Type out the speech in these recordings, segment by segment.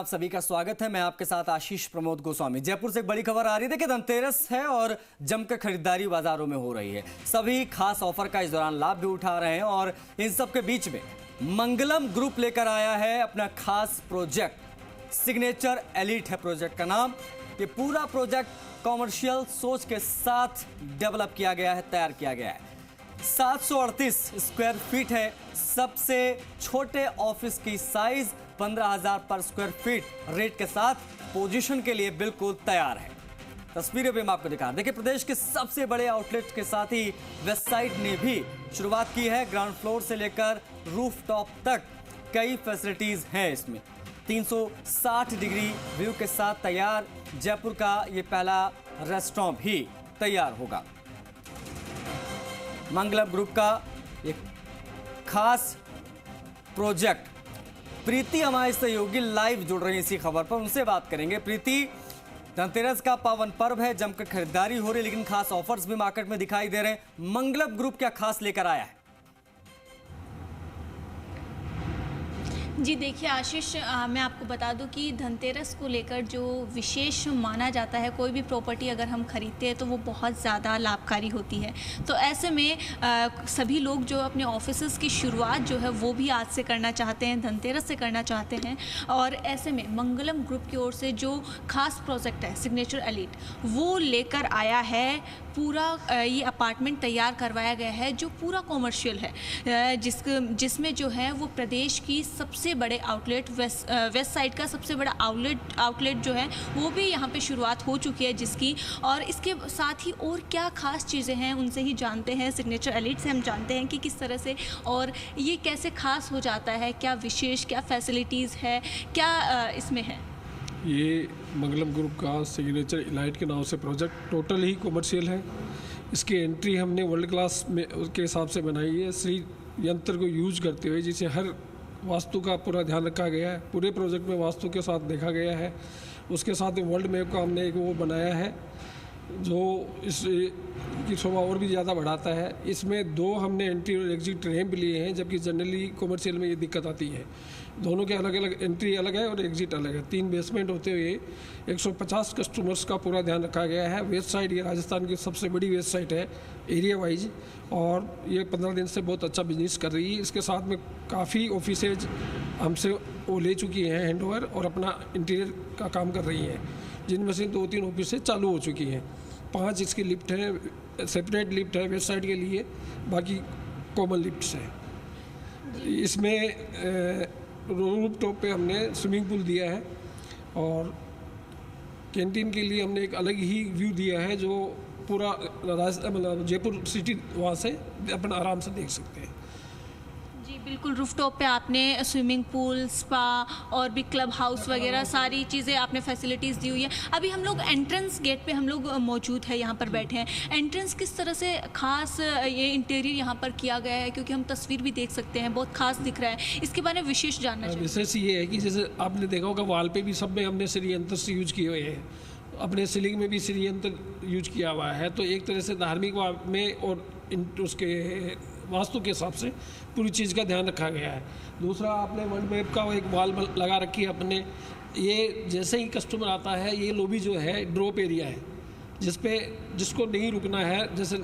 आप सभी का स्वागत है। मैं आपके साथ आशीष प्रमोद गोस्वामी। जयपुर से एक बड़ी खबर आ रही है। देखिए, धनतेरस है और जमकर खरीदारी बाजारों में हो रही है। सभी खास ऑफर का इस दौरान लाभ भी उठा रहे हैं और इन सब के बीच में मंगलम ग्रुप लेकर आया है अपना खास प्रोजेक्ट। सिग्नेचर एलीट है प्रोजेक्ट का नाम। ये पूरा प्रोजेक्ट कॉमर्शियल सोच के साथ डेवलप किया गया है, तैयार किया गया है। 738 स्क्वायर फीट है। सबसे छोटे ऑफिस की साइज 15,000 पर स्क्वायर फीट रेट के साथ पोजीशन के लिए बिल्कुल तैयार है। तस्वीरें भी मैं आपको दिखा। देखिए, प्रदेश के सबसे बड़े आउटलेट के साथ ही वेस्ट साइड ने भी शुरुआत की है। ग्राउंड फ्लोर से लेकर रूफ टॉप तक कई फैसिलिटीज हैं इसमें। 360 डिग्री व्यू के साथ तैयार जयपुर का ये पहला रेस्टोरेंट भी तैयार होगा। मंगलम ग्रुप का एक खास प्रोजेक्ट। प्रीति हमारे सहयोगी लाइव जुड़ रही है इसी खबर पर, उनसे बात करेंगे। प्रीति, धनतेरस का पावन पर्व है, जमकर खरीदारी हो रही है, लेकिन खास ऑफर्स भी मार्केट में दिखाई दे रहे हैं। मंगलम ग्रुप क्या खास लेकर आया है? जी देखिए आशीष, मैं आपको बता दूं कि धनतेरस को लेकर जो विशेष माना जाता है, कोई भी प्रॉपर्टी अगर हम खरीदते हैं तो वो बहुत ज़्यादा लाभकारी होती है। तो ऐसे में सभी लोग जो अपने ऑफिसेज़ की शुरुआत जो है वो भी आज से करना चाहते हैं, धनतेरस से करना चाहते हैं। और ऐसे में मंगलम ग्रुप की ओर से जो खास प्रोजेक्ट है सिग्नेचर एलीट, वो लेकर आया है। पूरा ये अपार्टमेंट तैयार करवाया गया है जो पूरा कॉमर्शियल है, जिसमें जो है वो प्रदेश की सबसे बड़े आउटलेट वेस्ट साइड का सबसे बड़ा आउटलेट जो है वो भी यहाँ पे शुरुआत हो चुकी है जिसकी। और इसके साथ ही और क्या खास चीज़ें हैं उनसे ही जानते हैं। सिग्नेचर एलीट से हम जानते हैं कि किस तरह से और ये कैसे खास हो जाता है, क्या विशेष, क्या फैसिलिटीज़ है, क्या इसमें है। ये मंगलम ग्रुप का सिग्नेचर एलीट के नाम से प्रोजेक्ट टोटल ही कॉमर्शियल है। इसकी एंट्री हमने वर्ल्ड क्लास में उसके हिसाब से बनाई है, श्री यंत्र को यूज करते हुए, जिसे हर वास्तु का पूरा ध्यान रखा गया है। पूरे प्रोजेक्ट में वास्तु के साथ देखा गया है। उसके साथ वर्ल्ड मैप का हमने एक वो बनाया है जो इस की शोभा और भी ज़्यादा बढ़ाता है। इसमें 2 हमने एंट्री और एग्जिट रैंप लिए हैं, जबकि जनरली कॉमर्शियल में ये दिक्कत आती है। दोनों के अलग अलग एंट्री अलग है और एग्जिट अलग है। 3 बेसमेंट होते हुए 150 कस्टमर्स का पूरा ध्यान रखा गया है। वेस्ट साइड ये राजस्थान की सबसे बड़ी वेस्ट साइड है एरिया वाइज, और ये 15 दिन से बहुत अच्छा बिजनेस कर रही है। इसके साथ में काफ़ी ऑफिसेज हमसे वो ले चुकी हैं हैंडओवर और अपना इंटीरियर का काम कर रही हैं, जिनमें से 2-3 ऑफिसेज चालू हो चुकी हैं। 5 इसकी लिफ्ट है, सेपरेट लिफ्ट है वेस्ट साइड के लिए, बाकी कॉमन लिफ्ट्स हैं। इसमें रूफ टॉप पे हमने स्विमिंग पूल दिया है और कैंटीन के लिए हमने एक अलग ही व्यू दिया है जो पूरा मतलब जयपुर सिटी वहाँ से अपना आराम से देख सकते हैं। जी बिल्कुल, रूफटॉप पे आपने स्विमिंग पूल, स्पा और भी क्लब हाउस वगैरह सारी चीज़ें आपने फैसिलिटीज़ दी हुई है। अभी हम लोग एंट्रेंस गेट पे हम लोग मौजूद है, यहाँ पर बैठे हैं। एंट्रेंस किस तरह से खास ये इंटीरियर यहाँ पर किया गया है, क्योंकि हम तस्वीर भी देख सकते हैं, बहुत खास दिख रहा है, इसके बारे में विशेष जानना चाहिए। विशेष ये है कि जैसे आपने देखा होगा वाल पे भी सब में हमने श्री यंत्र से यूज किए हुए हैं, अपने सीलिंग में भी श्री यंत्र यूज किया हुआ है। तो एक तरह से धार्मिक में और उसके वास्तु के हिसाब से पूरी चीज़ का ध्यान रखा गया है। दूसरा, आपने वर्ल्ड मैप का एक वॉल लगा रखी है अपने। ये जैसे ही कस्टमर आता है, ये लॉबी जो है ड्रॉप एरिया है, जिसको नहीं रुकना है, जैसे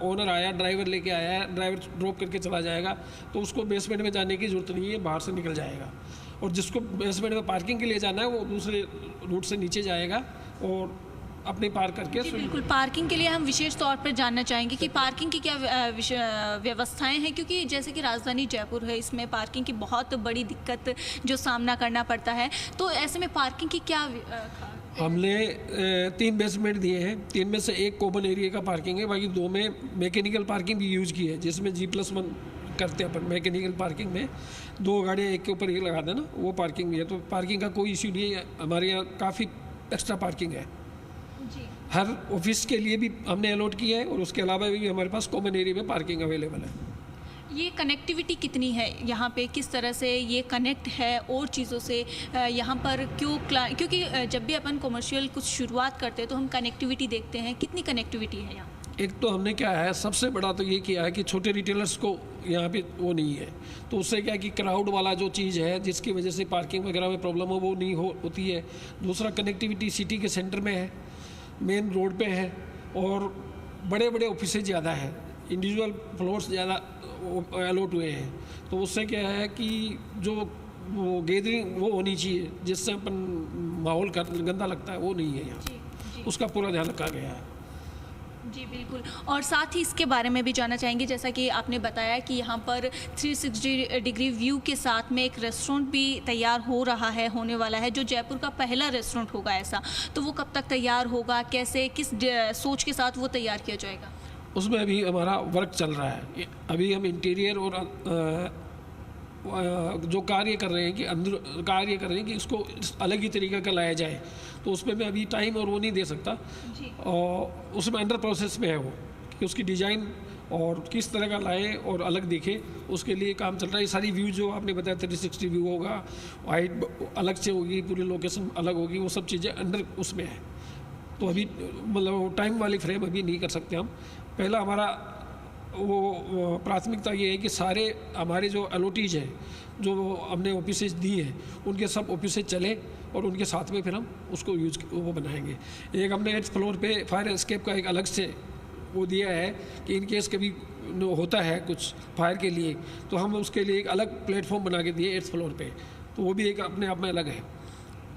ओनर आया, ड्राइवर लेके आया है, ड्राइवर ड्रॉप करके चला जाएगा, तो उसको बेसमेंट में जाने की ज़रूरत नहीं है, बाहर से निकल जाएगा। और जिसको बेसमेंट में पार्किंग के लिए जाना है वो दूसरे रूट से नीचे जाएगा और अपनी पार्क करके। बिल्कुल, पार्किंग के लिए हम विशेष तौर पर जानना चाहेंगे कि पार्किंग की क्या व्यवस्थाएं हैं, क्योंकि जैसे कि राजधानी जयपुर है, इसमें पार्किंग की बहुत बड़ी दिक्कत जो सामना करना पड़ता है। तो ऐसे में पार्किंग की क्या हमने 3 बेसमेंट दिए हैं। 3 में से 1 कॉमन एरिया का पार्किंग है, बाकी 2 में मैकेनिकल पार्किंग भी यूज की है, जिसमें G+1 करते हैं अपन। मैकेनिकल पार्किंग में 2 गाड़ियाँ एक के ऊपर एक लगा देना, वो पार्किंग भी है। तो पार्किंग का कोई इश्यू नहीं है, हमारे यहाँ काफ़ी एक्स्ट्रा पार्किंग है। हर ऑफिस के लिए भी हमने अलॉट किया है और उसके अलावा भी हमारे पास कॉमन एरिया में पार्किंग अवेलेबल है। ये कनेक्टिविटी कितनी है यहाँ पे, किस तरह से ये कनेक्ट है और चीज़ों से यहाँ पर क्योंकि जब भी अपन कॉमर्शियल कुछ शुरुआत करते हैं तो हम कनेक्टिविटी देखते हैं, कितनी कनेक्टिविटी है यहाँ? एक तो हमने क्या है, सबसे बड़ा तो ये किया है कि छोटे रिटेलर्स को यहाँ पे वो नहीं है, तो उससे क्या है कि क्राउड वाला जो चीज़ है जिसकी वजह से पार्किंग वगैरह में प्रॉब्लम हो वो नहीं होती है। दूसरा, कनेक्टिविटी सिटी के सेंटर में है, मेन रोड पे है, और बड़े बड़े ऑफिसेज ज़्यादा है, इंडिविजुअल फ्लोर्स ज़्यादा अलॉट हुए हैं, तो उससे क्या है कि जो वो गैदरिंग वो होनी चाहिए जिससे अपन माहौल गंदा लगता है वो नहीं है यहाँ, उसका पूरा ध्यान रखा गया है। जी बिल्कुल। और साथ ही इसके बारे में भी जानना चाहेंगे, जैसा कि आपने बताया कि यहाँ पर 360 डिग्री व्यू के साथ में एक रेस्टोरेंट भी तैयार हो रहा है, होने वाला है, जो जयपुर का पहला रेस्टोरेंट होगा ऐसा, तो वो कब तक तैयार होगा, कैसे, किस सोच के साथ वो तैयार किया जाएगा? उसमें अभी हमारा वर्क चल रहा है। अभी हम इंटीरियर और जो कार्य कर रहे हैं कि अंदर कार्य कर रहे हैं कि इसको अलग ही तरीके का लाया जाए, तो उसमें मैं अभी टाइम और वो नहीं दे सकता, और उसमें अंडर प्रोसेस में है वो कि उसकी डिज़ाइन और किस तरह का लाए और अलग दिखे, उसके लिए काम चल रहा है। ये सारी व्यू जो आपने बताया 360 व्यू होगा, हाइट अलग से होगी, पूरी लोकेशन अलग होगी, वो सब चीज़ें अंडर उसमें है। तो अभी मतलब टाइम वाली फ्रेम अभी नहीं कर सकते हम। पहला हमारा वो प्राथमिकता ये है कि सारे हमारे जो अलॉटीज हैं, जो हमने ऑफिसेज दी है, उनके सब ऑफिसेज चले और उनके साथ में फिर हम उसको यूज वो बनाएंगे। एक हमने 8th फ्लोर पे फायर एस्केप का एक अलग से वो दिया है कि इन केस कभी होता है कुछ फायर के लिए, तो हम उसके लिए एक अलग प्लेटफॉर्म बना के दिए 8th फ्लोर पे, तो वो भी एक अपने आप में अलग है।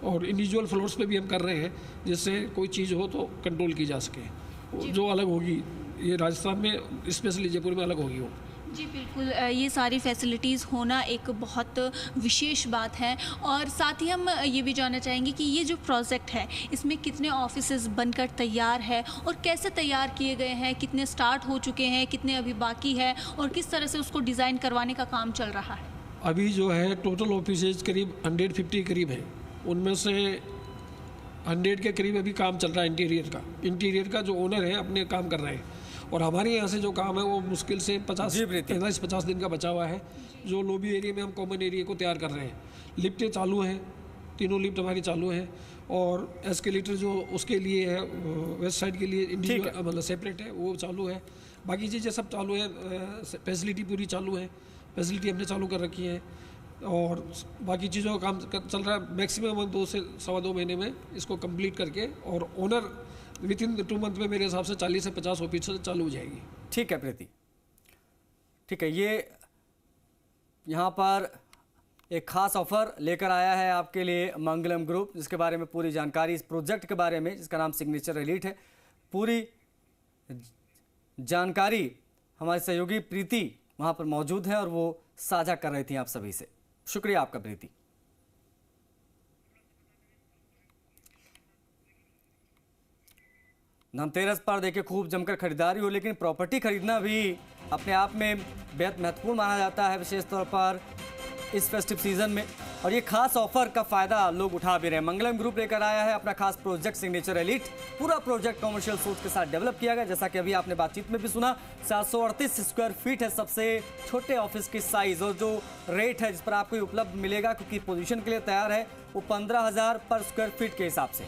और इंडिविजुअल फ्लोर्स पे भी हम कर रहे हैं जिससे कोई चीज़ हो तो कंट्रोल की जा सके, जो अलग होगी ये राजस्थान में, स्पेशली जयपुर में अलग होगी वो। जी बिल्कुल, ये सारी फैसिलिटीज़ होना एक बहुत विशेष बात है। और साथ ही हम ये भी जानना चाहेंगे कि ये जो प्रोजेक्ट है इसमें कितने ऑफिसेज बनकर तैयार है और कैसे तैयार किए गए हैं, कितने स्टार्ट हो चुके हैं, कितने अभी बाकी है, और किस तरह से उसको डिज़ाइन करवाने का काम चल रहा है? अभी जो है टोटल ऑफिसेज करीब 150 करीब है, उनमें से 100 के करीब अभी काम चल रहा है इंटीरियर का जो ओनर है अपने काम कर रहे हैं, और हमारे यहाँ से जो काम है वो मुश्किल से 50 दिन का बचा हुआ है। जो लॉबी एरिया में हम कॉमन एरिया को तैयार कर रहे हैं, लिफ्टें चालू हैं, तीनों लिफ्ट हमारी चालू हैं, और एस्केलेटर जो उसके लिए है वेस्ट साइड के लिए इंडिविजुअल मतलब सेपरेट है वो चालू है, बाकी चीज़ें सब चालू है, फैसिलिटी पूरी चालू है, फैसिलिटी हमने चालू कर रखी है, और बाकी चीज़ों का काम चल रहा है। मैक्सिमम 2 से सवा 2 महीने में इसको कंप्लीट करके, और ओनर विद इन 2 मंथ में मेरे हिसाब से 40 से 50 ऑफिस चालू हो जाएगी। ठीक है प्रीति, ठीक है। ये यहाँ पर एक खास ऑफर लेकर आया है आपके लिए मंगलम ग्रुप, जिसके बारे में पूरी जानकारी इस प्रोजेक्ट के बारे में, जिसका नाम सिग्नेचर एलीट है, पूरी जानकारी हमारे सहयोगी प्रीति वहाँ पर मौजूद हैं और वो साझा कर रही थी आप सभी से। शुक्रिया आपका प्रीति। धनतेरस पर देखिए खूब जमकर खरीदारी हो, लेकिन प्रॉपर्टी खरीदना भी अपने आप में बेहद महत्वपूर्ण माना जाता है, विशेष तौर पर इस फेस्टिव सीजन में, और ये खास ऑफर का फायदा लोग उठा भी रहे हैं। मंगलम ग्रुप लेकर आया है अपना खास प्रोजेक्ट सिग्नेचर एलीट। पूरा प्रोजेक्ट कमर्शियल सोच के साथ डेवलप किया गया, जैसा कि अभी आपने बातचीत में भी सुना। 738 स्क्वायर फीट है सबसे छोटे ऑफिस की साइज, और जो रेट है जिस पर आपको उपलब्ध मिलेगा, क्योंकि पोजीशन के लिए तैयार है, वो 15,000 पर स्क्वायर फीट के हिसाब से।